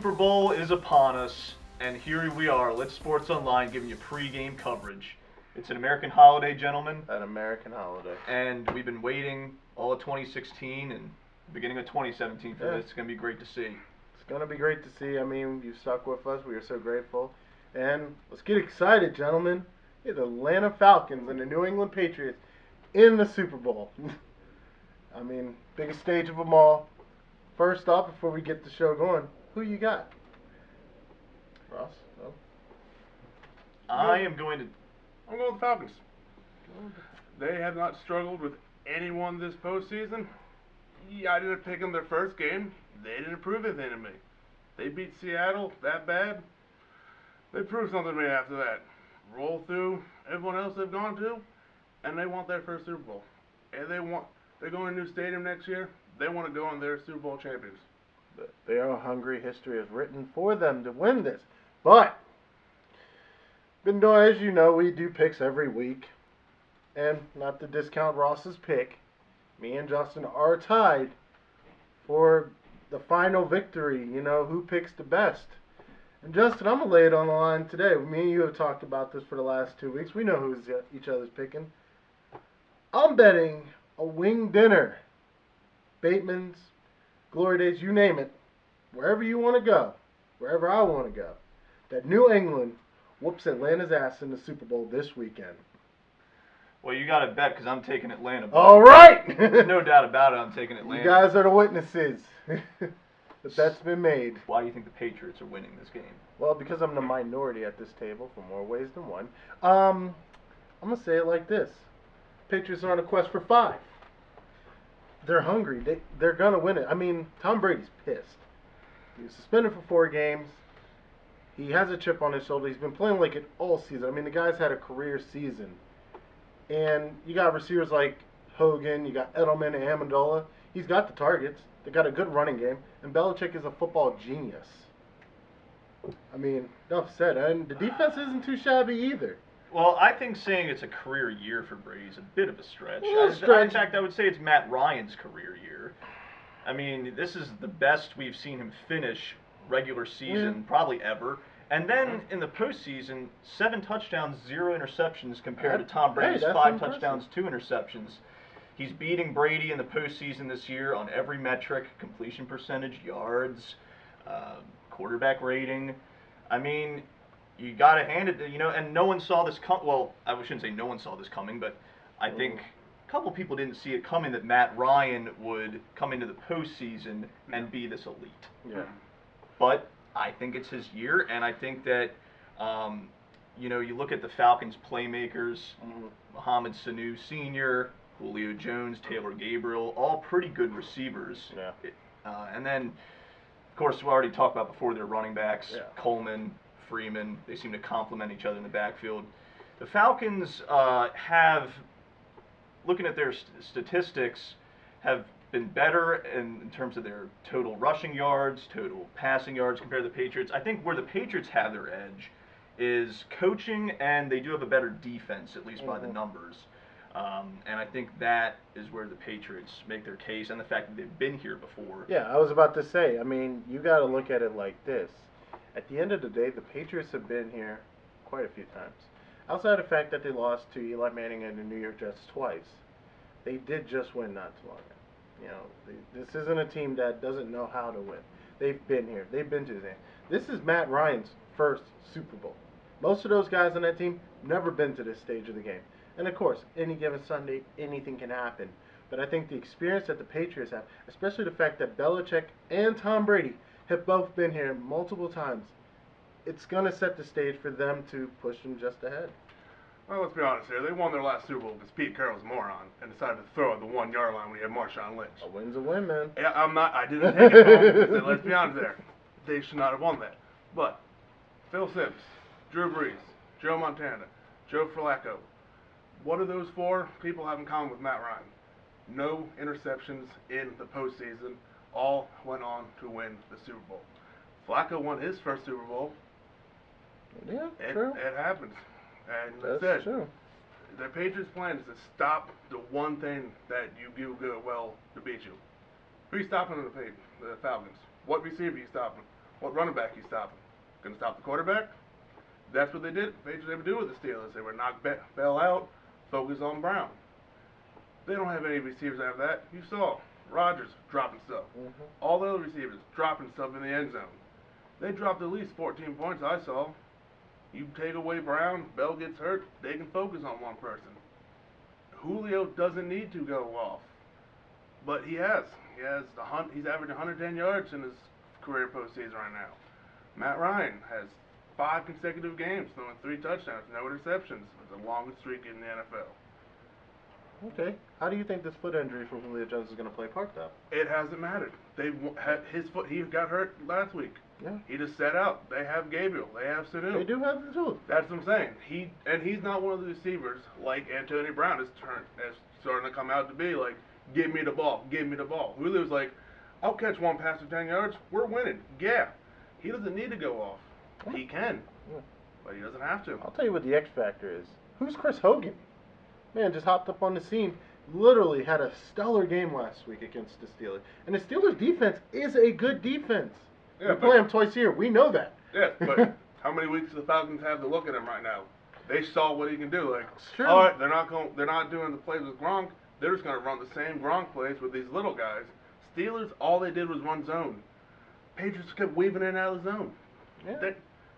Super Bowl is upon us, and here we are, Lit Sports Online, giving you pregame coverage. It's an American holiday, gentlemen. An American holiday. And we've been waiting all of 2016 and the beginning of 2017 for this. It's going to be great to see. It's going to be great to see. I mean, you stuck with us. We are so grateful. And let's get excited, gentlemen. Yeah, the Atlanta Falcons and the New England Patriots in the Super Bowl. I mean, biggest stage of them all. First off, before we get the show going, who you got? Ross? No? I'm going with the Falcons. They have not struggled with anyone this postseason. Yeah, I didn't pick them their first game. They didn't prove anything to me. They beat Seattle that bad. They proved something to me after that. Roll through everyone else they've gone to, and they want their first Super Bowl. And they're going to a new stadium next year. They want to go on their Super Bowl champions. They are hungry. History is written for them to win this. But, been doing, as you know, we do picks every week. And not to discount Ross's pick, me and Justin are tied for the final victory. You know, who picks the best. And Justin, I'm going to lay it on the line today. Me and you have talked about this for the last 2 weeks. We know who's each other's picking. I'm betting a wing dinner. Bateman's, Glory Days, you name it. Wherever you want to go, wherever I want to go, that New England whoops Atlanta's ass in the Super Bowl this weekend. Well, you got to bet because I'm taking Atlanta. All right! There's no doubt about it, I'm taking Atlanta. You guys are the witnesses. The bet's been made. Why do you think the Patriots are winning this game? Well, because I'm the minority at this table for more ways than one. I'm going to say it like this. Patriots are on a quest for 5. They're hungry. They're going to win it. I mean, Tom Brady's pissed. He was suspended for 4 games. He has a chip on his shoulder. He's been playing like it all season. I mean, the guy's had a career season. And you got receivers like Hogan, you got Edelman and Amendola. He's got the targets. They got a good running game. And Belichick is a football genius. I mean, enough said. And the defense isn't too shabby either. Well, I think saying it's a career year for Brady is a bit of a stretch. Stretch. In fact, I would say it's Matt Ryan's career year. I mean, this is the best we've seen him finish regular season probably ever. And then in the postseason, 7 touchdowns, 0 interceptions compared to Tom Brady's 5 touchdowns, 2 interceptions. He's beating Brady in the postseason this year on every metric: completion percentage, yards, quarterback rating. I mean, you got to hand it, and no one saw this come. Well, I shouldn't say no one saw this coming, but I think a couple people didn't see it coming that Matt Ryan would come into the postseason and be this elite. Yeah. But I think it's his year, and I think that, you look at the Falcons' playmakers, Mohamed Sanu Sr., Julio Jones, Taylor Gabriel, all pretty good receivers. Yeah. And then, of course, we already talked about before their running backs, Yeah. Coleman, Freeman. They seem to complement each other in the backfield. The Falcons looking at their statistics, have been better in terms of their total rushing yards, total passing yards compared to the Patriots. I think where the Patriots have their edge is coaching, and they do have a better defense, at least by the numbers. And I think that is where the Patriots make their case, and the fact that they've been here before. Yeah, I was about to say, I mean, you got to look at it like this. At the end of the day, the Patriots have been here quite a few times. Outside the fact that they lost to Eli Manning and the New York Jets twice, they did just win not too long ago. This isn't a team that doesn't know how to win. They've been here. They've been to the end. This is Matt Ryan's first Super Bowl. Most of those guys on that team never been to this stage of the game. And of course, any given Sunday, anything can happen. But I think the experience that the Patriots have, especially the fact that Belichick and Tom Brady have both been here multiple times, it's going to set the stage for them to push them just ahead. Well, let's be honest here. They won their last Super Bowl because Pete Carroll's a moron and decided to throw at the 1-yard line when he had Marshawn Lynch. A win's a win, man. Yeah, I didn't take it home. Let's be honest there. They should not have won that. But Phil Simms, Drew Brees, Joe Montana, Joe Flacco, what do those 4 people have in common with Matt Ryan? No interceptions in the postseason. All went on to win the Super Bowl. Flacco won his first Super Bowl. Yeah, true. It happens. And That's true. The Patriots' plan is to stop the one thing that you do good well to beat you. Who are you stopping in the Falcons? What receiver are you stopping? What running back you stopping? Going to stop the quarterback? That's what they did. Patriots were able to do with the Steelers. They were knock Bell out, focus on Brown. They don't have any receivers after that. You saw Rodgers dropping stuff. All the other receivers dropping stuff in the end zone. They dropped at least 14 points, I saw. You take away Brown, Bell gets hurt, they can focus on one person. Julio doesn't need to go off, but he has. He's averaging 110 yards in his career postseason right now. Matt Ryan has 5 consecutive games throwing 3 touchdowns, no interceptions. It's the longest streak in the NFL. Okay. How do you think this foot injury for Julio Jones is going to play a part, though? It hasn't mattered. They had his foot. He got hurt last week. Yeah. He just sat out. They have Gabriel. They have Sanu. They do have the tools. That's what I'm saying. He's not one of the receivers like Antonio Brown is starting to come out to be like, give me the ball, give me the ball. Julio's like, I'll catch one pass for 10 yards. We're winning. Yeah. He doesn't need to go off. He can, but he doesn't have to. I'll tell you what the X factor is. Who's Chris Hogan? Man, just hopped up on the scene. Literally had a stellar game last week against the Steelers. And the Steelers' defense is a good defense. Yeah, we play them twice a year. We know that. Yes, but how many weeks do the Falcons have to look at him right now? They saw what he can do. Like, It's true. all right, they're not doing the plays with Gronk. They're just going to run the same Gronk plays with these little guys. Steelers, all they did was run zone. Patriots kept weaving in and out of the zone. Yeah.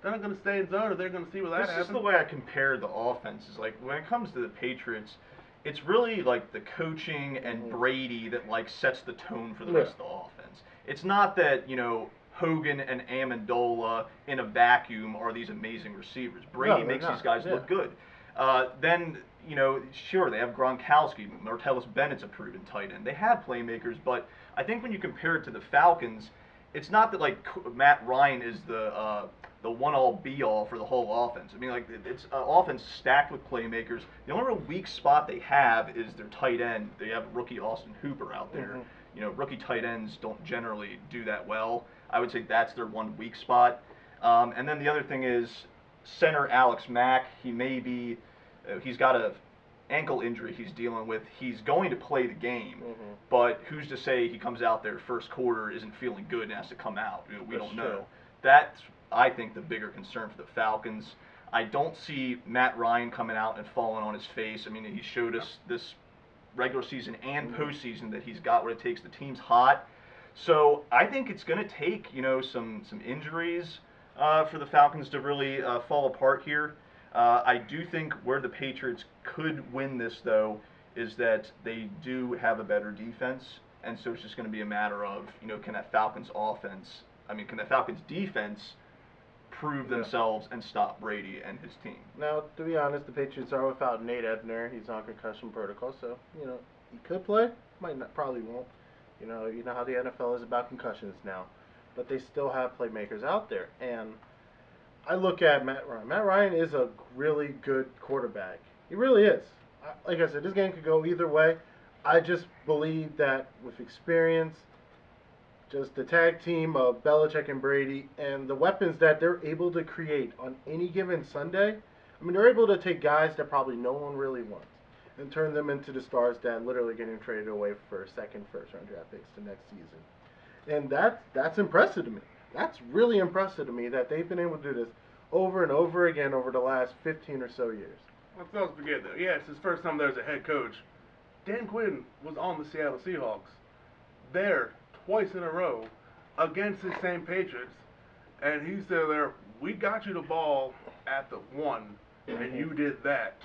They're not going to stay in zone, or they're going to see where that This happens. is the way I compare the offenses. Like, when it comes to the Patriots, it's really like the coaching and Brady that like sets the tone for the rest of the offense. It's not that, Hogan and Amendola in a vacuum are these amazing receivers. Brady makes these guys look good. Then, sure, they have Gronkowski. Martellus Bennett's a proven tight end. They have playmakers, but I think when you compare it to the Falcons, it's not that, like, Matt Ryan is the one-all, be-all for the whole offense. I mean, like, it's an offense stacked with playmakers. The only real weak spot they have is their tight end. They have rookie Austin Hooper out there. Rookie tight ends don't generally do that well. I would say that's their one weak spot. And then the other thing is center Alex Mack. He's got a ankle injury he's dealing with. He's going to play the game, but who's to say he comes out there first quarter, isn't feeling good, and has to come out? We don't know. True. That's, I think, the bigger concern for the Falcons. I don't see Matt Ryan coming out and falling on his face. I mean, he showed us this regular season and postseason that he's got what it takes. The team's hot. So I think it's going to take, some injuries for the Falcons to really fall apart here. I do think where the Patriots could win this, though, is that they do have a better defense. And so it's just going to be a matter of, can that Falcons defense prove themselves and stop Brady and his team? Now, to be honest, the Patriots are without Nate Ebner. He's on concussion protocol, so, he could play. Probably won't. You know how the NFL is about concussions now. But they still have playmakers out there. And I look at Matt Ryan. Matt Ryan is a really good quarterback. He really is. Like I said, this game could go either way. I just believe that with experience, just the tag team of Belichick and Brady, and the weapons that they're able to create on any given Sunday, they're able to take guys that probably no one really wants and turn them into the stars that literally getting traded away for second, first-round draft picks the next season. And that's impressive to me. That's really impressive to me that they've been able to do this over and over again over the last 15 or so years. Let's not forget, though. Yeah, it's his first time there as a head coach. Dan Quinn was on the Seattle Seahawks there twice in a row against the same Patriots, and he said there, we got you the ball at the 1, and you did that.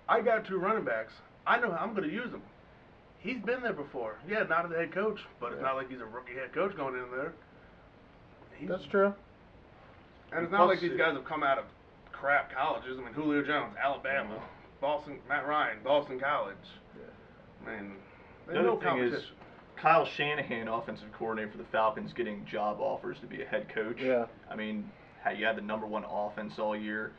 I got 2 running backs. I know how I'm going to use them. He's been there before. Yeah, not as a head coach, but it's not like he's a rookie head coach going in there. That's true. And it's not like these guys have come out of crap colleges. Julio Jones, Alabama, Boston, Matt Ryan, Boston College. There's no competition. Is Kyle Shanahan, offensive coordinator for the Falcons, getting job offers to be a head coach. Yeah. You had the #1 offense all year.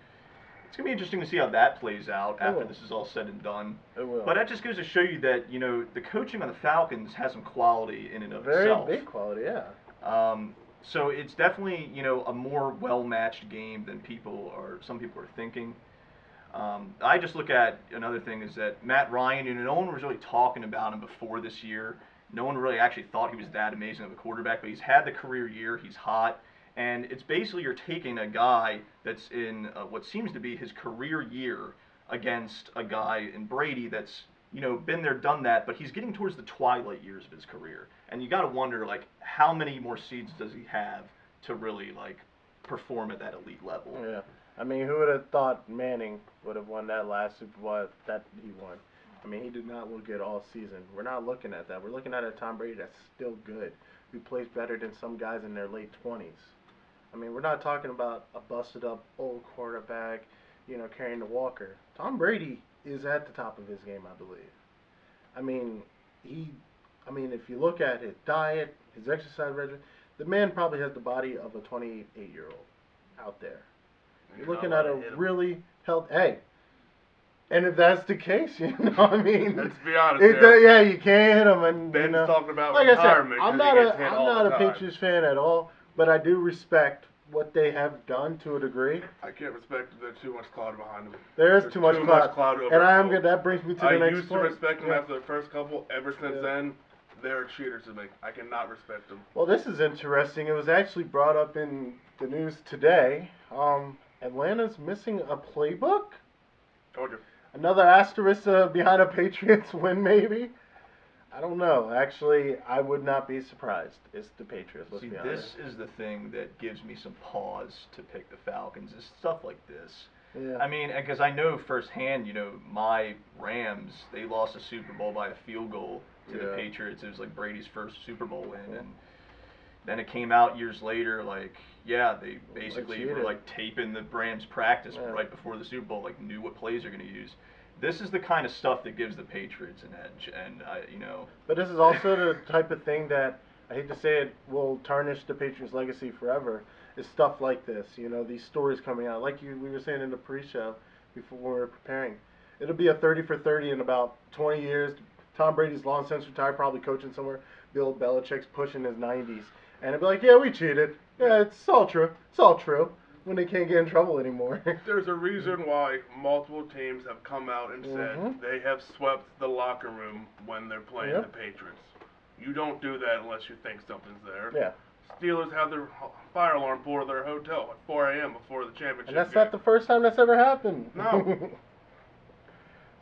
It's going to be interesting to see how that plays out after this is all said and done. It will. But that just goes to show you that, the coaching on the Falcons has some quality in and of Very itself. big quality, yeah. So it's definitely, a more well-matched game than some people are thinking. I just look at another thing is that Matt Ryan, no one was really talking about him before this year. No one really actually thought he was that amazing of a quarterback, but he's had the career year. He's hot. And it's basically you're taking a guy that's in what seems to be his career year against a guy in Brady that's, been there, done that, but he's getting towards the twilight years of his career. And you got to wonder, like, how many more seasons does he have to really, like, perform at that elite level? Yeah. I mean, who would have thought Manning would have won that last Super Bowl that he won? I mean, he did not look good all season. We're not looking at that. We're looking at a Tom Brady that's still good, who plays better than some guys in their late 20s. I mean, we're not talking about a busted-up old quarterback, carrying the walker. Tom Brady is at the top of his game, I believe. I mean, if you look at his diet, his exercise regimen, the man probably has the body of a 28-year-old out there. You're looking at a really healthy. Hey, and if that's the case, I mean, let's be honest. Yeah, you can't hit him, and Ben's talking about like retirement. I said, I'm not a Patriots fan at all, but I do respect what they have done to a degree. I can't respect that there's too much cloud behind them. There's too much cloud over. And I'm good. That brings me to the next point. I used to respect them after the first couple. Ever since then, they're cheaters to me. I cannot respect them. Well, this is interesting. It was actually brought up in the news today. Atlanta's missing a playbook. Told you. Another asterisk behind a Patriots win, maybe. I don't know. Actually, I would not be surprised. It's the Patriots. Let's be honest. This is the thing that gives me some pause to pick the Falcons, is stuff like this. Yeah. I mean, because I know firsthand, my Rams, they lost a Super Bowl by a field goal to the Patriots. It was like Brady's first Super Bowl win, and then it came out years later, they basically were taping the Rams practice right before the Super Bowl, knew what plays they're going to use. This is the kind of stuff that gives the Patriots an edge, and But this is also the type of thing that, I hate to say it, will tarnish the Patriots' legacy forever. Is stuff like this, these stories coming out, like we were saying in the pre-show before we were preparing. It'll be a 30 for 30 in about 20 years. Tom Brady's long since retired, probably coaching somewhere. Bill Belichick's pushing his 90s, and it'll be like, yeah, we cheated. Yeah, it's all true. It's all true. When they can't get in trouble anymore. There's a reason why multiple teams have come out and said they have swept the locker room when they're playing the Patriots. You don't do that unless you think something's there. Yeah. Steelers have their fire alarm for their hotel at 4 a.m. before the championship And that's game. not the first time that's ever happened. No.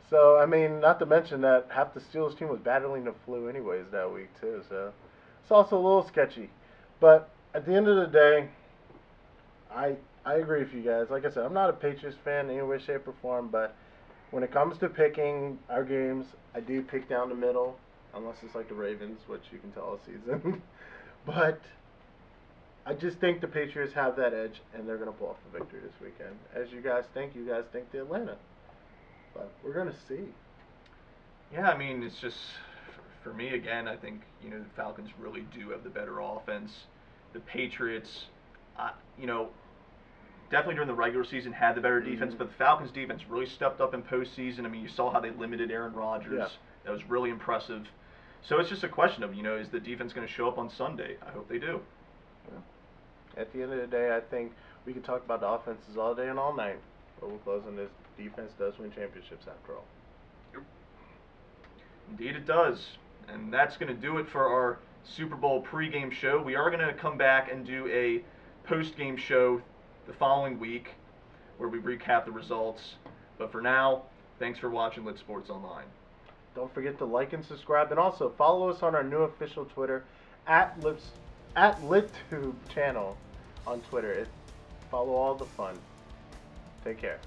So, I mean, not to mention that half the Steelers team was battling the flu anyways that week, too. So, it's also a little sketchy. But at the end of the day, I agree with you guys. Like I said, I'm not a Patriots fan in any way, shape, or form, but when it comes to picking our games, I do pick down the middle, unless it's like the Ravens, which you can tell all season. But I just think the Patriots have that edge, and they're going to pull off the victory this weekend. As you guys think the Atlanta. But we're going to see. Yeah, I mean, it's just, for me, again, I think, the Falcons really do have the better offense. The Patriots, definitely during the regular season had the better defense, but the Falcons' defense really stepped up in postseason. I mean, you saw how they limited Aaron Rodgers. Yeah. That was really impressive. So it's just a question of, is the defense going to show up on Sunday? I hope they do. Yeah. At the end of the day, I think we can talk about the offenses all day and all night, but we'll close on this. Defense does win championships after all. Yep. Indeed it does. And that's going to do it for our Super Bowl pregame show. We are going to come back and do a postgame show the following week where we recap the results. But for now, thanks for watching Lit Sports Online. Don't forget to like and subscribe, and also follow us on our new official Twitter at LitTube Channel on Twitter. Follow all the fun. Take care.